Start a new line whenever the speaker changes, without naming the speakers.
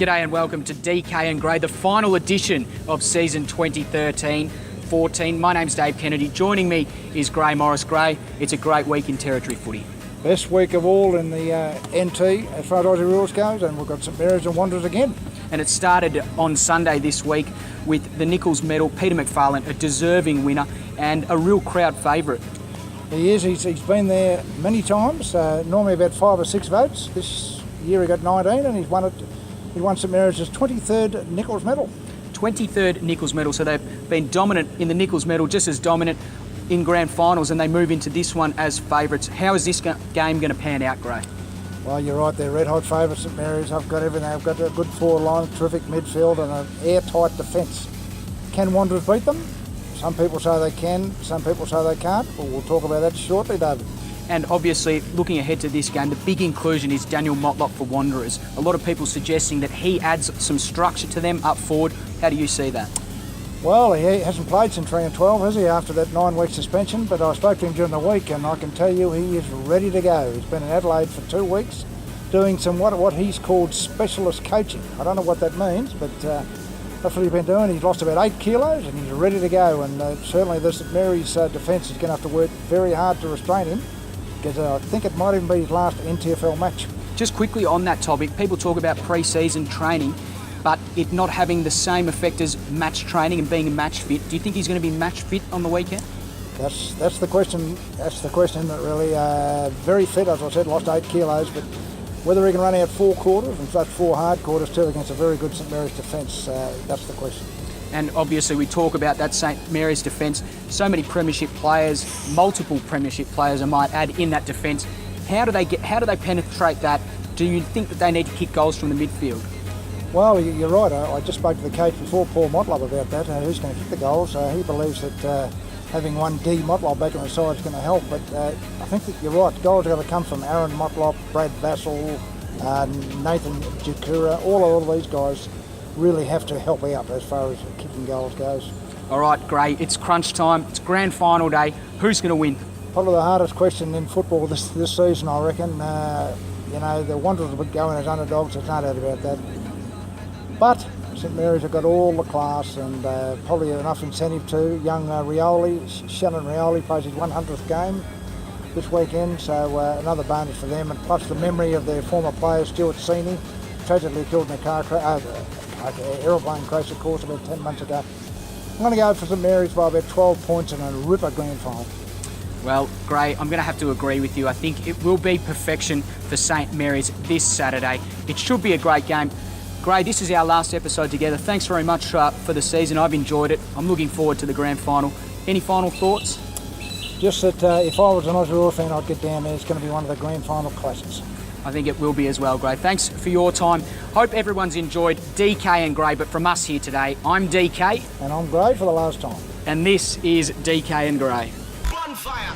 G'day and welcome to DK and Gray, the final edition of season 2013-14. My name's Dave Kennedy. Joining me is Gray Morris. Gray, it's a great week in Territory footy.
Best week of all in the NT as far as Aussie rules goes, and we've got St Mary's and Wanderers again.
And it started on Sunday this week with the Nichols medal, Peter McFarlane, a deserving winner and a real crowd favourite.
He is. He's been there many times, normally about 5 or 6 votes. This year he got 19 and he's won it. He won St Mary's' 23rd Nichols medal. 23rd Nichols medal, so they've been dominant in the Nichols medal, just as dominant in grand finals, and they move into this one as favourites. How is this game going to pan out, Gray? Well, you're right, they're red hot favourites, St Mary's. I've got everything. I've got a good forward line, terrific midfield and an airtight defence. Can Wanderers beat them? Some people say they can, some people say they can't, but we'll talk about that shortly, David.
And obviously, looking ahead to this game, the big inclusion is Daniel Motlop for Wanderers. A lot of people suggesting that he adds some structure to them up forward. How do you see that?
Well, he hasn't played since round 12, has he, after that 9-week suspension? But I spoke to him during the week and I can tell you he is ready to go. He's been in Adelaide for 2 weeks doing some what he's called specialist coaching. I don't know what that means, but that's what he's been doing. He's lost about 8 kilos and he's ready to go. And certainly the St Mary's defence is going to have to work very hard to restrain him, because I think it might even be his last NTFL match.
Just quickly on that topic, people talk about pre-season training, but it not having the same effect as match training and being match fit. Do you think he's going to be match fit on the weekend?
That's the question. That's the question that really very fit, as I said, lost 8 kilos, but whether he can run out 4 quarters and such 4 hard quarters too against a very good St Mary's defence, that's the question.
And obviously we talk about that St Mary's defence. So many premiership players, multiple premiership players I might add in that defence. How do they penetrate that? Do you think that they need to kick goals from the midfield?
Well, you're right. I just spoke to the coach before, Paul Motlop, about that. Who's going to kick the goals? He believes that having one D Motlop back on the side is going to help. But I think that you're right. Goals are going to come from Aaron Motlop, Brad Vassell, Nathan Jakura. All of these guys really have to help out as far as kicking goals goes.
All right, Gray, it's crunch time. It's grand final day. Who's going to win?
Probably the hardest question in football this season, I reckon. The Wanderers will be going as underdogs, there's no doubt about that. But St Mary's have got all the class and probably enough incentive too. Young Shannon Rioli plays his 100th game this weekend, so another bonus for them. And plus the memory of their former player, Stuart Seeney, tragically killed in a aeroplane crash, of course, about 10 months ago. I'm going to go for St Mary's by about 12 points in a ripper grand final.
Well, Gray, I'm going to have to agree with you. I think it will be perfection for St Mary's this Saturday. It should be a great game. Gray, this is our last episode together. Thanks very much for the season. I've enjoyed it. I'm looking forward to the grand final. Any final thoughts?
Just that if I was an Aussie Roar fan, I'd get down there. It's going to be one of the grand final classics.
I think it will be as well, Gray. Thanks for your time. Hope everyone's enjoyed DK and Gray, but from us here today, I'm DK.
And I'm Gray for the last time.
And this is DK and Gray.
Bonfire!